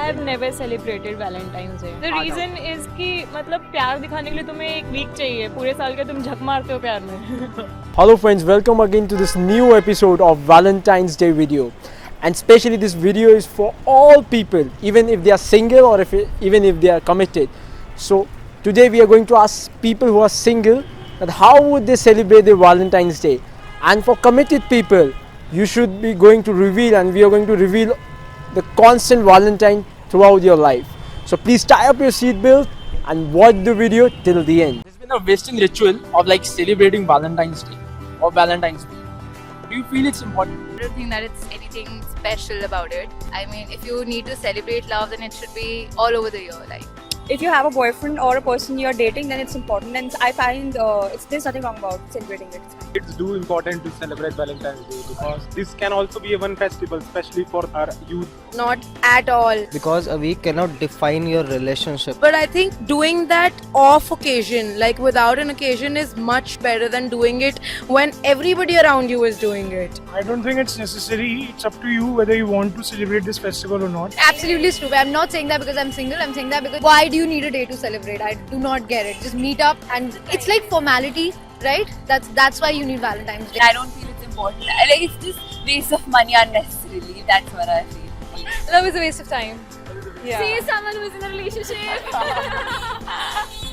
have never celebrated Valentine's Day. The reason is कि मतलब प्यार दिखाने के लिए तुम्हें एक वीक चाहिए, पूरे साल का तुम झक मारते हो प्यार में. Hello friends, welcome again to this new episode of Valentine's Day video. And especially this video is for all people, even if they are single or even if they are committed. So today we are going to ask people who are single that how would they celebrate their Valentine's Day. And for committed people, you should be going to reveal, and we are going to reveal the constant Valentine throughout your life. So please tie up your seatbelt and watch the video till the end. There's been a Western ritual of like celebrating Valentine's Day or Valentine's Day. Do you feel it's important? I don't think that it's anything special about it. I mean, if you need to celebrate love, then it should be all over the year. Like, if you have a boyfriend or a person you're dating, then it's important, and I find there's nothing wrong about celebrating it. It's do important to celebrate Valentine's Day because this can also be a one festival, especially for our youth. not at all. Because a week cannot define your relationship. But I think doing that off occasion, like without an occasion, is much better than doing it when everybody around you is doing it. I don't think it's necessary. It's up to you whether you want to celebrate this festival or not. Absolutely stupid. I'm not saying that because I'm single. I'm saying that because why do you need a day to celebrate? I do not get it. Just meet up, and it's like formality, right? That's why you need Valentine's Day. I don't feel it's important. Like, it's just waste of money unnecessarily. That's what I feel. Love is a waste of time. Yeah. See someone who is in a relationship.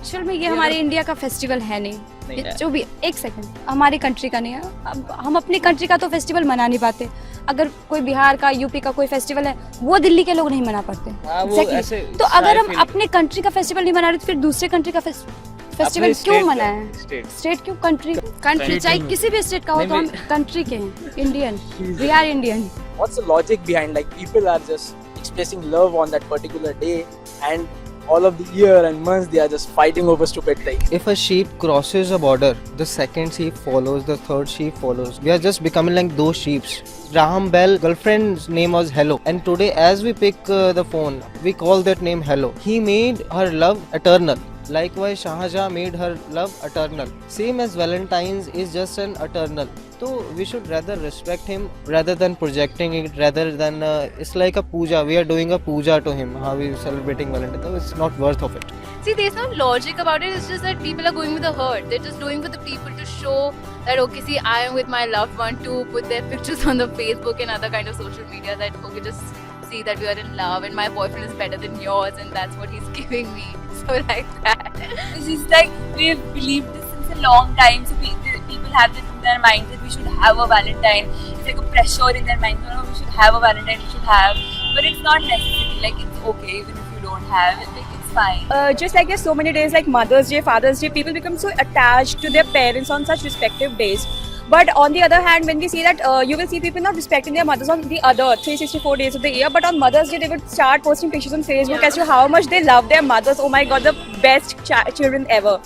Actual में ये हमारे India का festival है नहीं ये जो भी एक सेकंड हमारी कंट्री का नहीं है. अब हम अपनी कंट्री का तो फेस्टिवल मना नहीं पाते. अगर कोई बिहार का यूपी का कोई फेस्टिवल है वो दिल्ली के लोग नहीं मना पाते. Exactly. तो अगर हम अपने कंट्री का फेस्टिवल नहीं मना रहे तो फिर दूसरे कंट्री का फेस्टिवल क्यों मनाएं? स्टेट क्यों? कंट्री चाहे किसी भी स्टेट का हो तो हम कंट्री के हैं, Indian. We are Indian. What's the logic behind like people are just expressing love on that particular day and all of the year and months they are just fighting over stupid things? If a sheep crosses a border, the second sheep follows, the third sheep follows. We are just becoming like those sheeps. Graham Bell's girlfriend's name was Hello, and today as we pick the phone, we call that name Hello. He made her love eternal. Likewise, Shahjahan made her love eternal. Same as Valentine's is just an eternal. So we should rather respect him rather than projecting it, rather than it's like a puja. We are doing a puja to him. How we are celebrating Valentine's? So it's not worth of it. See, there's no logic about it. It's just that people are going with the herd. They're just doing for the people to show that, okay, see, I am with my loved one, to put their pictures on the Facebook and other kind of social media that, okay, just see that we are in love and my boyfriend is better than yours and that's what he's giving me. So like that. It's just like we've believed this since a long time. So people have this in their mind that we should have a Valentine. It's like a pressure in their mind. No, we should have a Valentine. We should have. But it's not necessary. Like, it's okay even if you don't have it. Like, it's fine. Just like there's so many days like Mother's Day, Father's Day, people become so attached to their parents on such respective days. But on the other hand, when we see that you will see people not respecting their mothers on the other 364 days of the year, but on Mother's Day they would start posting pictures on Facebook as to how much they love their mothers. Oh my God, the best children ever.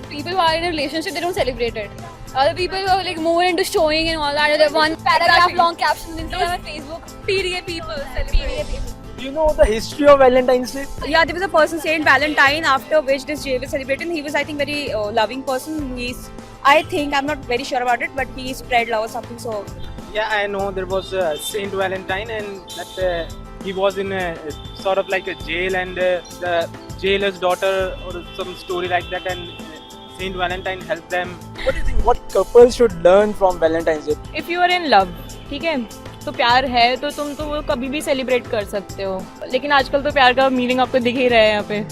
People who are in a relationship, they don't celebrate it. Other people who are like more into showing and all that, they have one paragraph long captions on Instagram and Facebook. PDA people celebrate. Do you know the history of Valentine's Day? Yeah, there was a person Saint Valentine after which this day was celebrated. He was, I think, very loving person. I'm not very sure about it, but he spread love or something. So Yeah, I know there was Saint Valentine, and that he was in a sort of like a jail, and the jailer's daughter or some story like that, and Saint Valentine helped them. What do you think? What couples should learn from Valentine's Day? If you are in love, ठीक है, तो प्यार है तो तुम तो वो कभी भी सेलिब्रेट कर सकते हो. लेकिन आजकल तो प्यार का मीनिंग आपको दिख ही रहा है. यहाँ पे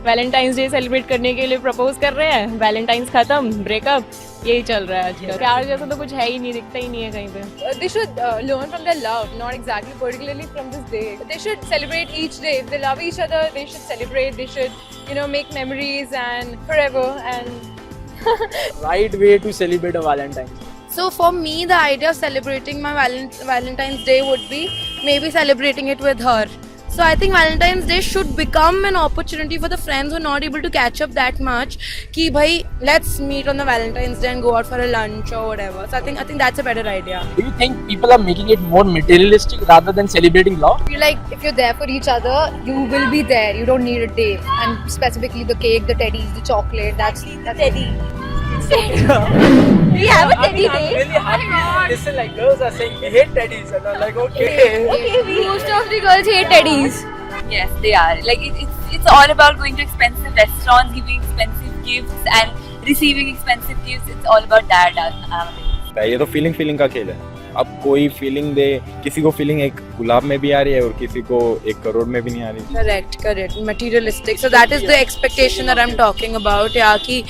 वैलेंटाइंस डे सेलिब्रेट करने के लिए प्रपोज कर रहे हैं, वैलेंटाइंस खत्म, ब्रेकअप, यही चल रहा है आजकल. प्यार जैसा तो कुछ है ही नहीं, दिखता ही नहीं है कहीं पे. They should learn from their love, not exactly particularly from this day. They should celebrate each day. If they love each other, they should celebrate. They should, make memories and forever and Right way to celebrate a Valentine's Day. So for me, the idea of celebrating my Valentine's Day would be maybe celebrating it with her. So I think Valentine's Day should become an opportunity for the friends who are not able to catch up that much. Ki bhai, let's meet on the Valentine's Day and go out for a lunch or whatever. So I think that's a better idea. Do you think people are making it more materialistic rather than celebrating love? feel like if you're there for each other, you will be there. You don't need a day. And specifically the cake, the teddies, the chocolate. That's teddy. We have a teddy day. I'm really happy to listen like girls are saying we hate teddies and I'm like okay. Most of the girls hate teddies. Yes, they are. Like it's all about going to expensive restaurants, giving expensive gifts, and receiving expensive gifts. It's all about that nowadays. ये तो feeling का खेल है. अब कोई feeling दे, किसी को feeling एक गुलाब में भी आ रही है और किसी को 1 करोड़ में भी नहीं आ रही. Correct. Materialistic. So that is the expectation that I'm talking about. Yeah, ki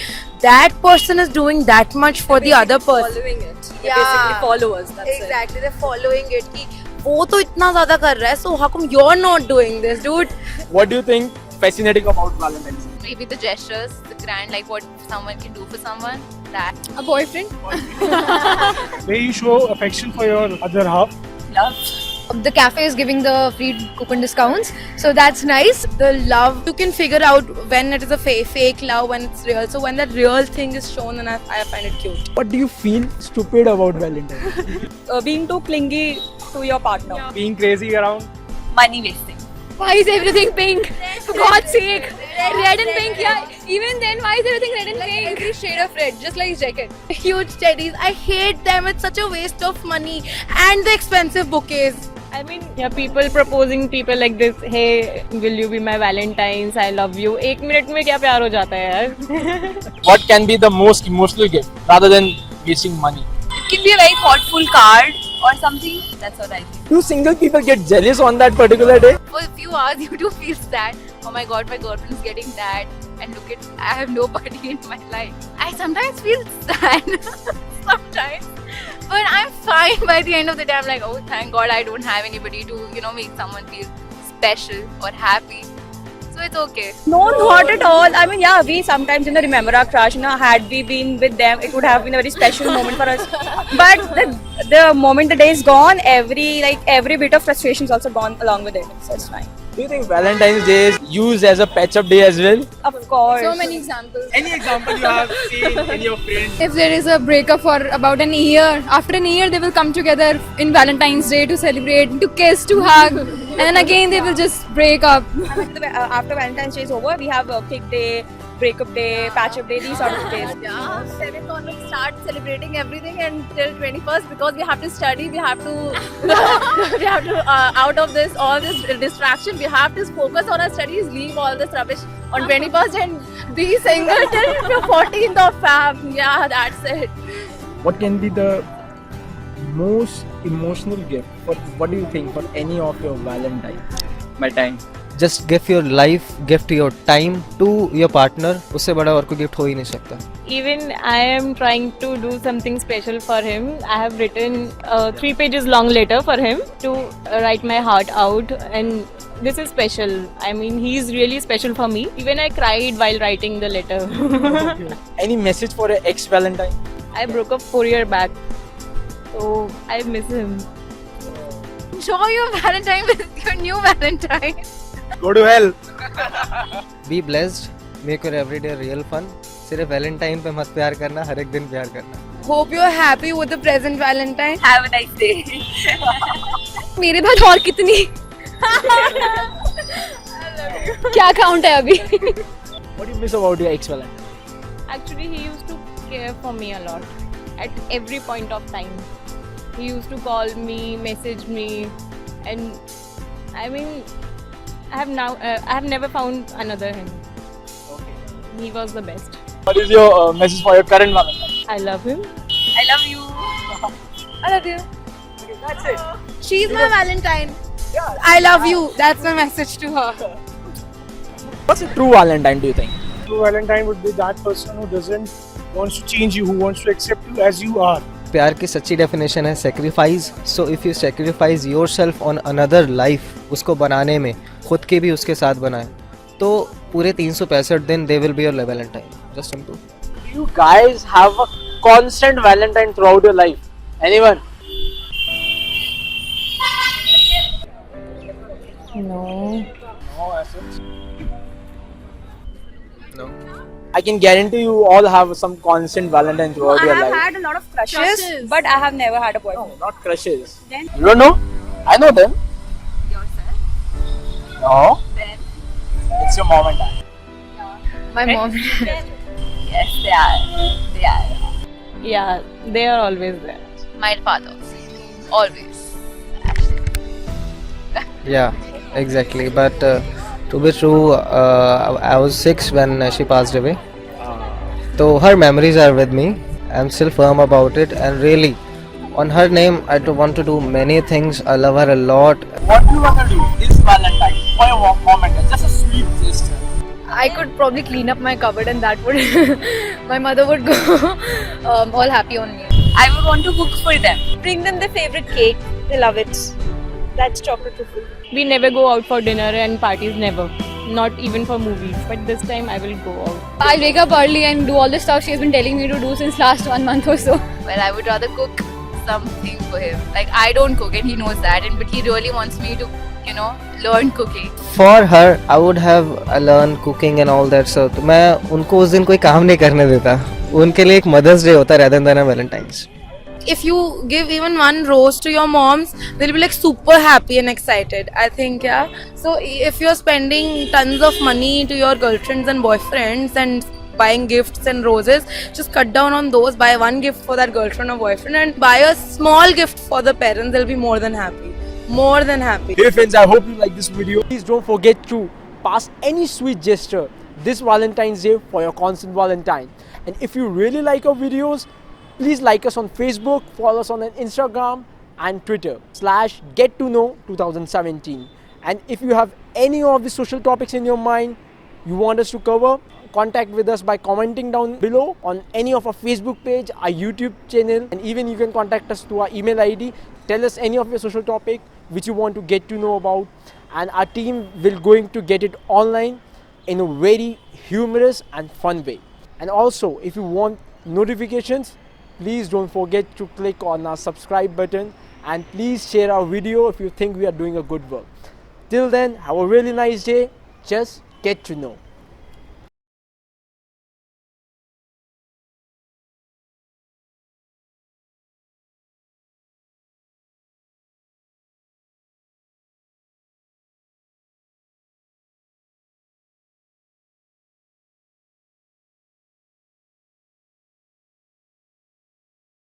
that person is doing that much for the other person. Following it. Yeah. Basically followers. That's Exactly, they're following it. कि वो तो इतना ज़्यादा कर रहा है, so how come you're not doing this, dude? What do you think fascinating about Valentine's Day? Maybe the gestures, the grand, like what someone can do for someone. That. A boyfriend. Where you show affection for your other half. Love. The cafe is giving the free coupon discounts, so that's nice. The love, you can figure out when it is a fake love, when it's real. So when that real thing is shown, then I find it cute. What do you feel stupid about Valentine's Day? Being too clingy to your partner. Being crazy around. Money wasting. Why is everything pink? For God's sake, red and pink. Yeah, even then, why is everything red and pink? Every shade of red, just like his jacket. Huge teddies, I hate them. It's such a waste of money and the expensive bouquets. I mean, yeah, people proposing people like this. Hey, will you be my Valentine's? I love you. 1 minute में क्या प्यार हो जाता है यार? What can be the most emotional gift rather than wasting money? It can be a very thoughtful card or something. That's what I think. Do single people get jealous on that particular day? For a few hours, you do feel sad. Oh my God, my girlfriend's getting that, and look at, I have nobody in my life. I sometimes feel sad. Sometimes. But I'm fine by the end of the day. I'm like, oh, thank God I don't have anybody to, make someone feel special or happy. So it's okay. No, not at all. I mean, yeah, we sometimes, remember our crush. Had we been with them, it would have been a very special moment for us. But the moment the day is gone, every bit of frustration is also gone along with it. So it's fine. Do you think Valentine's Day is used as a patch-up day as well? Of course. So many examples. Any example you have seen in your friends? If there is a breakup for about an year, after an year they will come together in Valentine's Day to celebrate, to kiss, to hug, and then again they will just break up. After Valentine's Day is over, we have a kick day, breakup day, patch-up day, these sort of days. Yeah, 7th on we start celebrating everything until 21st because we have to study, we have to out of this all this distraction, we have to focus on our studies, leave all this rubbish on 21st and be single till 14th of Feb. Yeah, that's it. What can be the most emotional gift? What do you think for any of your Valentine? My time. Just give your life, gift your time to your partner. उससे बड़ा और कोई gift हो ही नहीं सकता. Even I am trying to do something special for him. I have written a 3 pages long letter for him to write my heart out, and this is special. I mean, he's really special for me. Even I cried while writing the letter. Any message for an ex-Valentine? I broke up 4 years back, so I miss him. Enjoy your Valentine with your new Valentine. Go to hell. Be blessed. Make your everyday real fun. सिर्फ Valentine पे मत प्यार करना, हर एक दिन प्यार करना. Hope you're happy with the present Valentine. Have a nice day. मेरे बाद और कितनी? क्या काउंट है अभी? What do you miss about your ex-Valentine? Actually, he used to care for me a lot at every point of time. He used to call me, message me, and I mean, I have never found another him. He was the best. What is your message for your current Valentine? I love him. I love you. I love you. That's it. She's my Valentine. I love you. That's my message to her. What's a true Valentine, do you think? True Valentine would be that person who doesn't wants to change you, who wants to accept you as you are. प्यार की सच्ची definition है sacrifice. So if you sacrifice yourself on another life, उसको बनाने में खुद के भी उसके साथ बनाए, तो पूरे 365 दिन they will be your Valentine. Just simple. Do you guys have a constant Valentine throughout your life? Anyone? No. No. I can guarantee you all have some constant Valentine throughout I your have life. had a lot of crushes, but I have never had a boyfriend. No, not crushes. Then? You don't know? I know them. Yourself. No. Then. It's your mom and dad. My mom. Yes, they are. They are. Yeah, they are always there. My father. Always. Actually. Yeah. Exactly, but to be true, I was 6 when she passed away. So her memories are with me. I'm still firm about it, and really, on her name, I do want to do many things. I love her a lot. What do you want to do this Valentine for your mom and dad? Just a sweet gesture. I could probably clean up my cupboard and that would my mother would go all happy on me. I would want to cook for them. Bring them their favorite cake. They love it. That's chocolate truffle. We never go out for dinner and parties, never. Not even for movies. But this time I will go out. I'll wake up early and do all the stuff she's been telling me to do since last 1 month or so. Well, I would rather cook something for him. Like I don't cook and he knows that, but he really wants me to, learn cooking. For her, I would have learned cooking and all that. So मैं उनको उस दिन कोई काम नहीं करने देता. उनके लिए एक Mother's Day होता rather than a Valentine's. If you give even one rose to your moms, they'll be like super happy and excited, I think. Yeah, so if you're spending tons of money to your girlfriends and boyfriends and buying gifts and roses, just cut down on those. Buy one gift for that girlfriend or boyfriend and buy a small gift for the parents. They'll be more than happy. More than happy. Hey friends, I hope you like this video. Please don't forget to pass any sweet gesture this Valentine's Day for your constant Valentine. And if you really like our videos, please like us on Facebook, follow us on Instagram and Twitter /GetToKnow2017. And if you have any of the social topics in your mind you want us to cover, contact with us by commenting down below on any of our Facebook page, our YouTube channel, and even you can contact us through our email ID. Tell us any of your social topic which you want to get to know about, and our team will going to get it online in a very humorous and fun way. And also, if you want notifications, please don't forget to click on our subscribe button, and please share our video if you think we are doing a good work. Till then, have a really nice day. Just get to know.